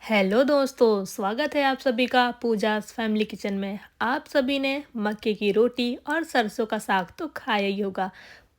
Hello दोस्तों, स्वागत है आप सभी का पूजास फैमिली किचन में। आप सभी ने मक्के की रोटी और सरसों का साग तो खाया ही होगा,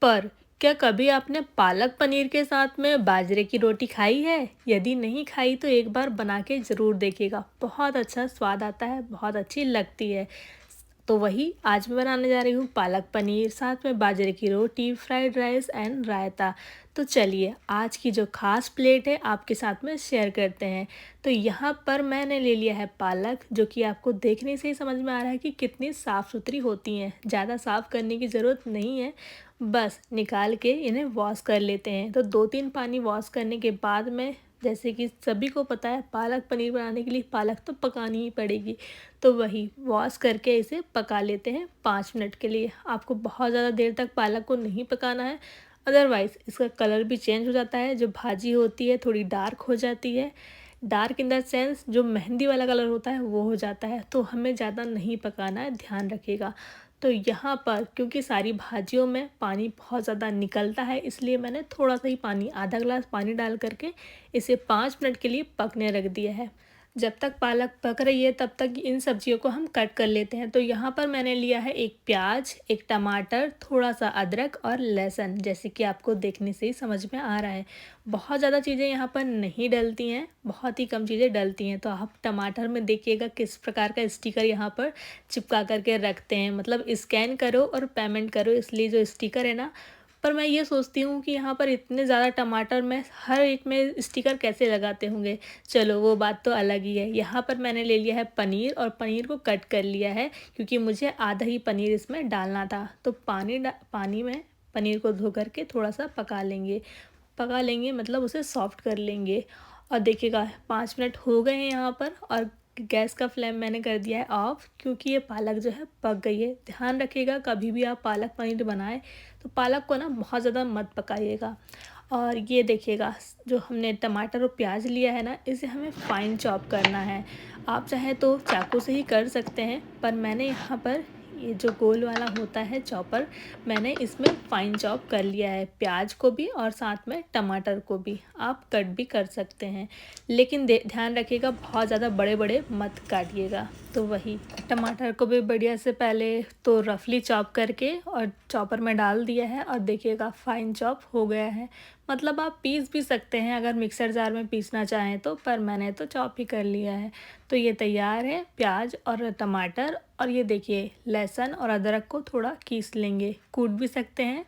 पर क्या कभी आपने पालक पनीर के साथ में बाजरे की रोटी खाई है? यदि नहीं खाई तो एक बार बना के ज़रूर देखिएगा। बहुत अच्छा स्वाद आता है, बहुत अच्छी लगती है। तो वही आज मैं बनाने जा रही हूँ पालक पनीर, साथ में बाजरे की रोटी, फ्राइड राइस एंड रायता। तो चलिए आज की जो खास प्लेट है आपके साथ में शेयर करते हैं। तो यहाँ पर मैंने ले लिया है पालक, जो कि आपको देखने से ही समझ में आ रहा है कि कितनी साफ़ सुथरी होती हैं। ज़्यादा साफ़ करने की ज़रूरत नहीं है, बस निकाल के इन्हें वॉश कर लेते हैं। तो 2-3 पानी वॉश करने के बाद में, जैसे कि सभी को पता है, पालक पनीर बनाने के लिए पालक तो पकानी ही पड़ेगी। तो वही वॉश करके इसे पका लेते हैं 5 मिनट के लिए। आपको बहुत ज़्यादा देर तक पालक को नहीं पकाना है, अदरवाइज़ इसका कलर भी चेंज हो जाता है। जो भाजी होती है थोड़ी डार्क हो जाती है, डार्क इन द सेंस जो मेहंदी वाला कलर होता है वो हो जाता है। तो हमें ज़्यादा नहीं पकाना है, ध्यान रखिएगा। तो यहाँ पर क्योंकि सारी भाजियों में पानी बहुत ज़्यादा निकलता है, इसलिए मैंने थोड़ा सा ही पानी, आधा ग्लास पानी डाल करके इसे 5 मिनट के लिए पकने रख दिया है। जब तक पालक पक रही है तब तक इन सब्जियों को हम कट कर लेते हैं। तो यहाँ पर मैंने लिया है एक प्याज, एक टमाटर, थोड़ा सा अदरक और लहसुन, जैसे कि आपको देखने से ही समझ में आ रहा है। बहुत ज़्यादा चीज़ें यहाँ पर नहीं डलती हैं, बहुत ही कम चीज़ें डलती हैं। तो आप टमाटर में देखिएगा किस प्रकार का स्टिकर यहाँ पर चिपका करके रखते हैं, मतलब स्कैन करो और पेमेंट करो, इसलिए जो स्टिकर है ना। पर मैं ये सोचती हूँ कि यहाँ पर इतने ज़्यादा टमाटर में हर एक में स्टिकर कैसे लगाते होंगे। चलो वो बात तो अलग ही है। यहाँ पर मैंने ले लिया है पनीर और पनीर को कट कर लिया है, क्योंकि मुझे आधा ही पनीर इसमें डालना था। तो पानी में पनीर को धो करके थोड़ा सा पका लेंगे, मतलब उसे सॉफ्ट कर लेंगे। और देखिएगा 5 मिनट हो गए हैं यहाँ पर, और गैस का फ्लेम मैंने कर दिया है ऑफ, क्योंकि ये पालक जो है पक गई है। ध्यान रखिएगा कभी भी आप पालक पनीर बनाएं तो पालक को ना बहुत ज़्यादा मत पकाइएगा। और ये देखिएगा, जो हमने टमाटर और प्याज लिया है ना, इसे हमें फाइन चॉप करना है। आप चाहे तो चाकू से ही कर सकते हैं, पर मैंने यहाँ पर ये जो गोल वाला होता है चॉपर, मैंने इसमें फाइन चॉप कर लिया है प्याज को भी और साथ में टमाटर को भी। आप कट भी कर सकते हैं, लेकिन ध्यान रखिएगा बहुत ज़्यादा बड़े बड़े मत काटिएगा। तो वही टमाटर को भी बढ़िया से पहले तो रफली चॉप करके और चॉपर में डाल दिया है, और देखिएगा फाइन चॉप हो गया है। मतलब आप पीस भी सकते हैं अगर मिक्सर जार में पीसना चाहें तो, पर मैंने तो चॉप ही कर लिया है। तो ये तैयार है प्याज और टमाटर। और ये देखिए लहसुन और अदरक को थोड़ा कीस लेंगे, कूट भी सकते हैं,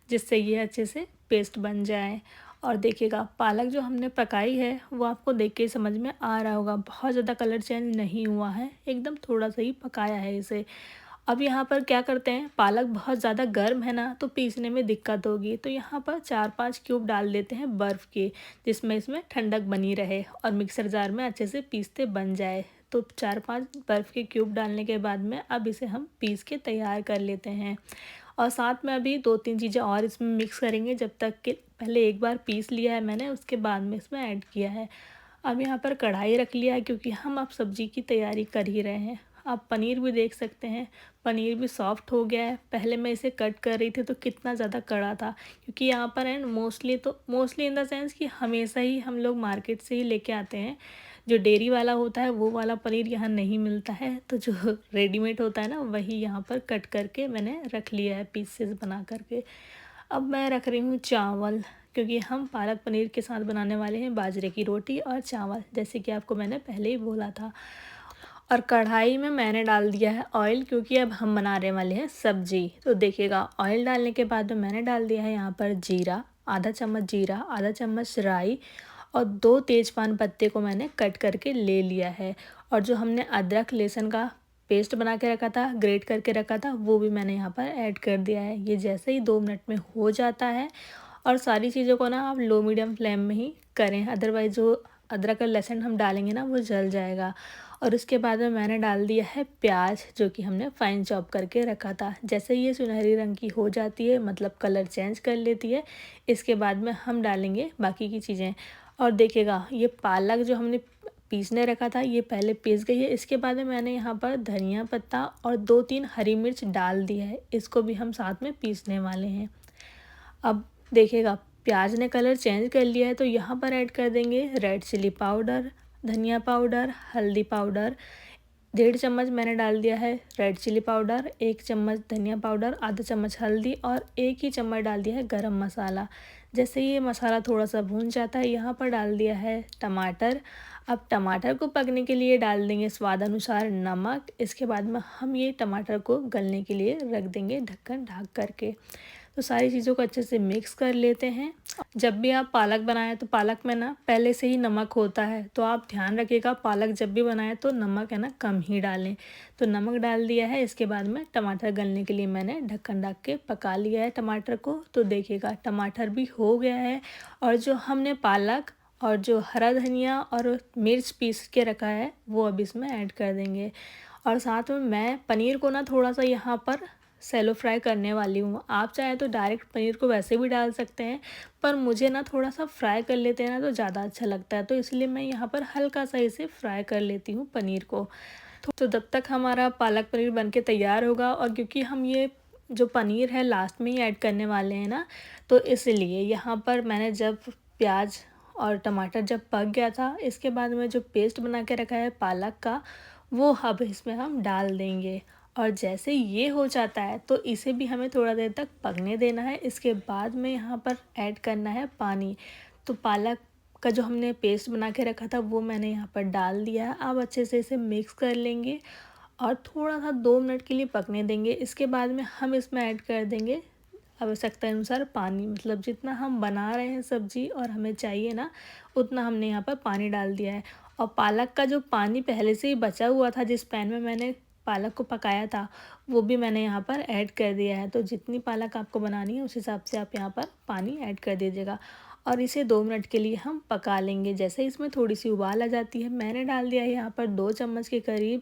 जिससे ये अच्छे से पेस्ट बन जाए। और देखिएगा पालक जो हमने पकाई है वो आपको देख के समझ में आ रहा होगा, बहुत ज़्यादा कलर चेंज नहीं हुआ है, एकदम थोड़ा सा ही पकाया है इसे। अब यहाँ पर क्या करते हैं, पालक बहुत ज़्यादा गर्म है ना, तो पीसने में दिक्कत होगी। तो यहाँ पर 4-5 क्यूब डाल देते हैं बर्फ़ के, जिसमें इसमें ठंडक बनी रहे और मिक्सर जार में अच्छे से पीसते बन जाए। तो 4-5 बर्फ़ के क्यूब डालने के बाद में अब इसे हम पीस के तैयार कर लेते हैं। और साथ में अभी 2-3 चीज़ें और इसमें मिक्स करेंगे, जब तक कि पहले एक बार पीस लिया है मैंने, उसके बाद में इसमें ऐड किया है। अब यहाँ पर कढ़ाई रख लिया है, क्योंकि हम अब सब्ज़ी की तैयारी कर ही रहे हैं। आप पनीर भी देख सकते हैं, पनीर भी सॉफ्ट हो गया है। पहले मैं इसे कट कर रही थी तो कितना ज़्यादा कड़ा था, क्योंकि यहाँ पर है मोस्टली इन द सेंस कि हमेशा ही हम लोग मार्केट से ही लेके आते हैं। जो डेयरी वाला होता है वो वाला पनीर यहाँ नहीं मिलता है, तो जो रेडीमेड होता है ना, वही यहाँ पर कट करके मैंने रख लिया है पीसेस बना करके। अब मैं रख रही हूँ चावल, क्योंकि हम पालक पनीर के साथ बनाने वाले हैं बाजरे की रोटी और चावल, जैसे कि आपको मैंने पहले ही बोला था। और कढ़ाई में मैंने डाल दिया है ऑयल, क्योंकि अब हम बनाने वाले हैं सब्जी। तो देखिएगा ऑयल डालने के बाद में मैंने डाल दिया है यहाँ पर जीरा, आधा चम्मच जीरा, आधा चम्मच राई, और 2 तेज़पान पत्ते को मैंने कट करके ले लिया है। और जो हमने अदरक लहसुन का पेस्ट बना के रखा था, ग्रेट करके रखा था, वो भी मैंने यहाँ पर ऐड कर दिया है। ये जैसे ही 2 मिनट में हो जाता है, और सारी चीज़ों को ना आप लो मीडियम फ्लेम में ही करें, अदरवाइज़ जो अदरक और लहसुन हम डालेंगे ना वो जल जाएगा। और उसके बाद में मैंने डाल दिया है प्याज, जो कि हमने फाइन चॉप करके रखा था। जैसे ही ये सुनहरी रंग की हो जाती है, मतलब कलर चेंज कर लेती है, इसके बाद में हम डालेंगे बाकी की चीज़ें। और देखिएगा ये पालक जो हमने पीसने रखा था ये पहले पीस गई है। इसके बाद में मैंने यहाँ पर धनिया पत्ता और 2-3 हरी मिर्च डाल दिया है, इसको भी हम साथ में पीसने वाले हैं। अब देखिएगा प्याज ने कलर चेंज कर लिया है, तो यहाँ पर ऐड कर देंगे रेड चिली पाउडर, धनिया पाउडर, हल्दी पाउडर, 1.5 चम्मच मैंने डाल दिया है रेड चिली पाउडर, 1 चम्मच धनिया पाउडर, आधा चम्मच हल्दी और 1 ही चम्मच डाल दिया है गरम मसाला। जैसे ये मसाला थोड़ा सा भून जाता है, यहाँ पर डाल दिया है टमाटर। अब टमाटर को पकने के लिए डाल देंगे स्वाद अनुसार नमक। इसके बाद में हम ये टमाटर को गलने के लिए रख देंगे ढक्कन ढक करके। तो सारी चीज़ों को अच्छे से मिक्स कर लेते हैं। जब भी आप पालक बनाएं तो पालक में ना पहले से ही नमक होता है, तो आप ध्यान रखिएगा पालक जब भी बनाएं तो नमक है ना कम ही डालें। तो नमक डाल दिया है। इसके बाद में टमाटर गलने के लिए मैंने ढक्कन ढक के पका लिया है टमाटर को। तो देखिएगा टमाटर भी हो गया है और जो हमने पालक और जो हरा धनिया और मिर्च पीस के रखा है वो अब इसमें ऐड कर देंगे। और साथ में मैं पनीर को ना थोड़ा सा यहाँ पर सैलो फ्राई करने वाली हूँ। आप चाहे तो डायरेक्ट पनीर को वैसे भी डाल सकते हैं, पर मुझे ना थोड़ा सा फ्राई कर लेते हैं ना तो ज़्यादा अच्छा लगता है, तो इसलिए मैं यहाँ पर हल्का सा इसे फ्राई कर लेती हूँ पनीर को। तो जब तक हमारा पालक पनीर बनके तैयार होगा, और क्योंकि हम ये जो पनीर है लास्ट में ही ऐड करने वाले हैं ना, तो इसलिए यहाँ पर मैंने जब प्याज और टमाटर जब पक गया था, इसके बाद में जो पेस्ट बना के रखा है पालक का, वो अब इसमें हम डाल देंगे। और जैसे ये हो जाता है तो इसे भी हमें थोड़ा देर तक पकने देना है। इसके बाद में यहाँ पर ऐड करना है पानी। तो पालक का जो हमने पेस्ट बना के रखा था वो मैंने यहाँ पर डाल दिया है। अब अच्छे से इसे मिक्स कर लेंगे और थोड़ा सा 2 मिनट के लिए पकने देंगे। इसके बाद में हम इसमें ऐड कर देंगे आवश्यकता अनुसार पानी, मतलब जितना हम बना रहे हैं सब्जी और हमें चाहिए ना उतना हमने यहाँ पर पानी डाल दिया है। और पालक का जो पानी पहले से ही बचा हुआ था जिस पैन में मैंने पालक को पकाया था, वो भी मैंने यहाँ पर ऐड कर दिया है। तो जितनी पालक आपको बनानी है उस हिसाब से आप यहाँ पर पानी ऐड कर दीजिएगा और इसे 2 मिनट के लिए हम पका लेंगे। जैसे इसमें थोड़ी सी उबाल आ जाती है, मैंने डाल दिया है यहाँ पर 2 चम्मच के करीब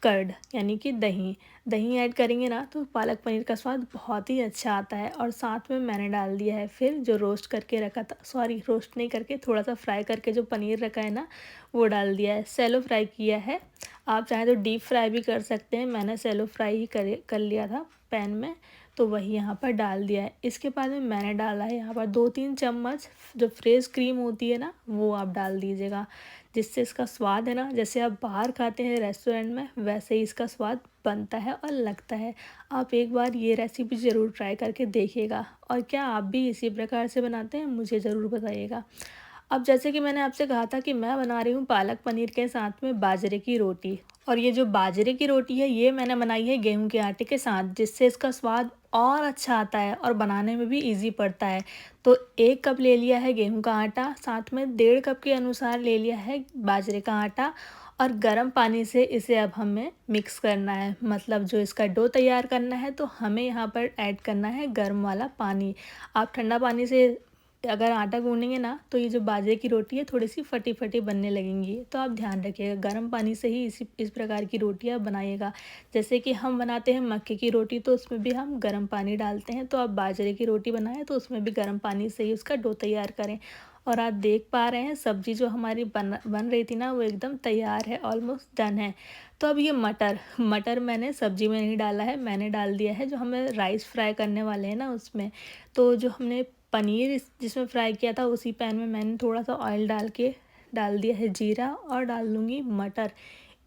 कर्ड यानी कि दही। दही ऐड करेंगे ना तो पालक पनीर का स्वाद बहुत ही अच्छा आता है। और साथ में मैंने डाल दिया है फिर जो रोस्ट करके रखा था, सॉरी रोस्ट नहीं करके थोड़ा सा फ्राई करके जो पनीर रखा है ना वो डाल दिया है। सैलो फ्राई किया है, आप चाहें तो डीप फ्राई भी कर सकते हैं, मैंने सैलो फ्राई ही कर लिया था पैन में, तो वही यहाँ पर डाल दिया है। इसके बाद में मैंने डाला है यहाँ पर 2-3 चम्मच जो फ्रेश क्रीम होती है ना वो आप डाल दीजिएगा, जिससे इसका स्वाद है ना जैसे आप बाहर खाते हैं रेस्टोरेंट में वैसे ही इसका स्वाद बनता है और लगता है। आप एक बार ये रेसिपी ज़रूर ट्राई करके देखिएगा, और क्या आप भी इसी प्रकार से बनाते हैं मुझे ज़रूर बताइएगा। अब जैसे कि मैंने आपसे कहा था कि मैं बना रही हूँ पालक पनीर के साथ में बाजरे की रोटी, और ये जो बाजरे की रोटी है ये मैंने बनाई है गेहूं के आटे के साथ, जिससे इसका स्वाद और अच्छा आता है और बनाने में भी इजी पड़ता है। तो 1 कप ले लिया है गेहूं का आटा, साथ में 1.5 कप के अनुसार ले लिया है बाजरे का आटा, और गर्म पानी से इसे अब हमें मिक्स करना है। मतलब जो इसका डो तैयार करना है तो हमें यहाँ पर ऐड करना है गर्म वाला पानी। आप ठंडा पानी से अगर आटा गूँधेंगे ना तो ये जो बाजरे की रोटी है थोड़ी सी फटी फटी बनने लगेंगी, तो आप ध्यान रखिएगा गर्म पानी से ही इस प्रकार की रोटियाँ बनाइएगा। जैसे कि हम बनाते हैं मक्के की रोटी तो उसमें भी हम गर्म पानी डालते हैं, तो आप बाजरे की रोटी बनाएं तो उसमें भी गर्म पानी से ही उसका डो तैयार करें। और आप देख पा रहे हैं सब्ज़ी जो हमारी बन रही थी ना वो एकदम तैयार है, ऑलमोस्ट डन है। तो अब ये मटर मैंने सब्ज़ी में नहीं डाला है, मैंने डाल दिया है जो हमें राइस फ्राई करने वाले हैं ना उसमें। तो जो हमने पनीर जिसमें फ्राई किया था उसी पैन में मैंने थोड़ा सा ऑयल डाल दिया है जीरा, और डाल दूँगी मटर।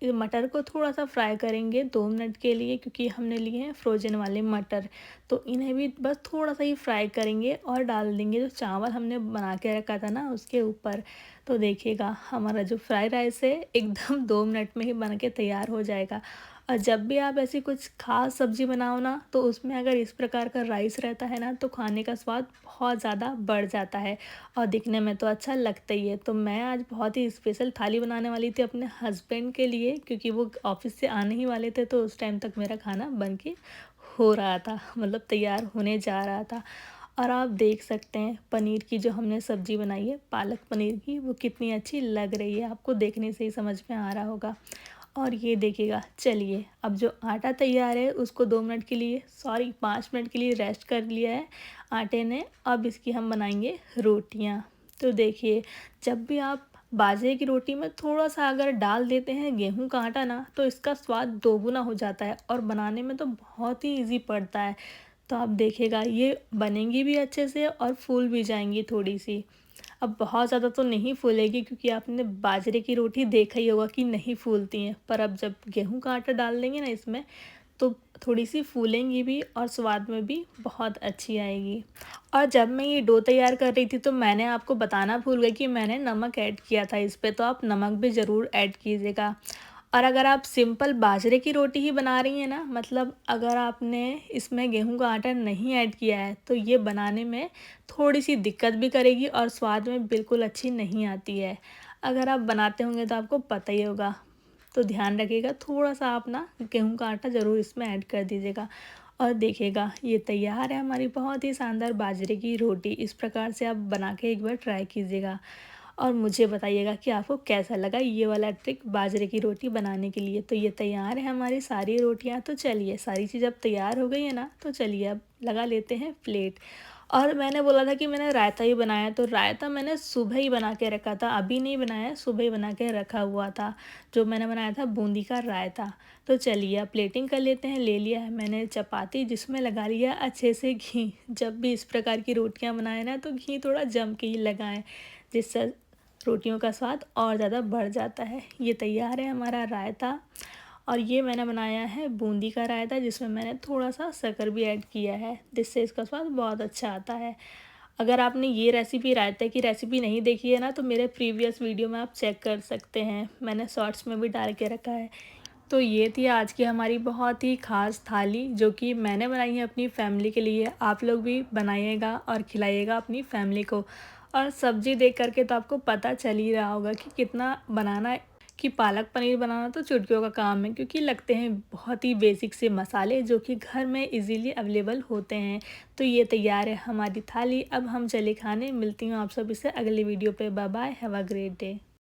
ये मटर को थोड़ा सा फ्राई करेंगे 2 मिनट के लिए, क्योंकि हमने लिए हैं फ्रोजन वाले मटर, तो इन्हें भी बस थोड़ा सा ही फ्राई करेंगे और डाल देंगे जो चावल हमने बना के रखा था ना उसके ऊपर। तो देखिएगा हमारा जो फ्राई राइस है एकदम 2 मिनट में ही बन के तैयार हो जाएगा। और जब भी आप ऐसी कुछ खास सब्ज़ी बनाओ ना तो उसमें अगर इस प्रकार का राइस रहता है ना तो खाने का स्वाद बहुत ज़्यादा बढ़ जाता है और दिखने में तो अच्छा लगता ही है। तो मैं आज बहुत ही स्पेशल थाली बनाने वाली थी अपने हस्बैंड के लिए, क्योंकि वो ऑफिस से आने ही वाले थे, तो उस टाइम तक मेरा खाना बन के हो रहा था, मतलब तैयार होने जा रहा था। और आप देख सकते हैं पनीर की जो हमने सब्ज़ी बनाई है पालक पनीर की, वो कितनी अच्छी लग रही है, आपको देखने से ही समझ में आ रहा होगा। और ये देखिएगा, चलिए अब जो आटा तैयार है उसको 2 मिनट के लिए, सॉरी 5 मिनट के लिए रेस्ट कर लिया है आटे ने। अब इसकी हम बनाएंगे रोटियां। तो देखिए जब भी आप बाजरे की रोटी में थोड़ा सा अगर डाल देते हैं गेहूं का आटा ना तो इसका स्वाद दोगुना हो जाता है और बनाने में तो बहुत ही इजी पड़ता है। तो आप देखिएगा ये बनेंगी भी अच्छे से और फूल भी जाएंगी थोड़ी सी। अब बहुत ज़्यादा तो नहीं फूलेगी क्योंकि आपने बाजरे की रोटी देखा ही होगा कि नहीं फूलती हैं, पर अब जब गेहूँ का आटा डाल देंगे ना इसमें, तो थोड़ी-सी फूलेंगी भी और स्वाद में भी बहुत अच्छी आएगी। और जब मैं ये डो तैयार कर रही थी तो मैंने आपको बताना भूल गई कि मैंने नमक ऐड किया था इस पे, तो आप नमक भी ज़रूर ऐड कीजिएगा। और अगर आप सिंपल बाजरे की रोटी ही बना रही हैं ना, मतलब अगर आपने इसमें गेहूँ का आटा नहीं ऐड किया है, तो ये बनाने में थोड़ी-सी दिक्कत भी करेगी और स्वाद में बिल्कुल अच्छी नहीं आती है। अगर आप बनाते होंगे तो आपको पता ही होगा। तो ध्यान रखिएगा, थोड़ा-सा आप ना गेहूँ का आटा ज़रूर इसमें ऐड कर दीजिएगा। और देखिएगा ये तैयार है हमारी बहुत ही शानदार बाजरे की रोटी। इस प्रकार से आप बना के एक बार ट्राई कीजिएगा और मुझे बताइएगा कि आपको कैसा लगा ये वाला ट्रिक बाजरे की रोटी बनाने के लिए। तो ये तैयार है हमारी सारी रोटियाँ। तो चलिए सारी चीज़ अब तैयार हो गई है ना, तो चलिए अब लगा लेते हैं प्लेट। और मैंने बोला था कि मैंने रायता ही बनाया, तो रायता मैंने सुबह ही बना के रखा था, अभी नहीं बनाया, सुबह ही बना के रखा हुआ था। जो मैंने बनाया था बूंदी का रायता। तो चलिए अब प्लेटिंग कर लेते हैं। ले लिया है मैंने चपाती, जिसमें लगा लिया अच्छे से घी। जब भी इस प्रकार की रोटियां बनाएं ना, तो घी थोड़ा जम के ही लगाएं, जिससे रोटियों का स्वाद और ज़्यादा बढ़ जाता है। ये तैयार है हमारा रायता। और ये मैंने बनाया है बूंदी का रायता, जिसमें मैंने थोड़ा सा शक्कर भी ऐड किया है, जिससे इसका स्वाद बहुत अच्छा आता है। अगर आपने ये रेसिपी रायते की रेसिपी नहीं देखी है ना, तो मेरे प्रीवियस वीडियो में आप चेक कर सकते हैं, मैंने शॉर्ट्स में भी डाल के रखा है। तो ये थी आज की हमारी बहुत ही ख़ास थाली, जो कि मैंने बनाई है अपनी फैमिली के लिए। आप लोग भी बनाइएगा और खिलाइएगा अपनी फैमिली को। और सब्ज़ी देख कर के तो आपको पता चल ही रहा होगा कि कितना बनाना, कि पालक पनीर बनाना तो चुटकियों का काम है, क्योंकि लगते हैं बहुत ही बेसिक से मसाले जो कि घर में इजीली अवेलेबल होते हैं। तो ये तैयार है हमारी थाली। अब हम चले खाने। मिलती हूँ आप सभी से अगले वीडियो पे। Bye bye, have a great day.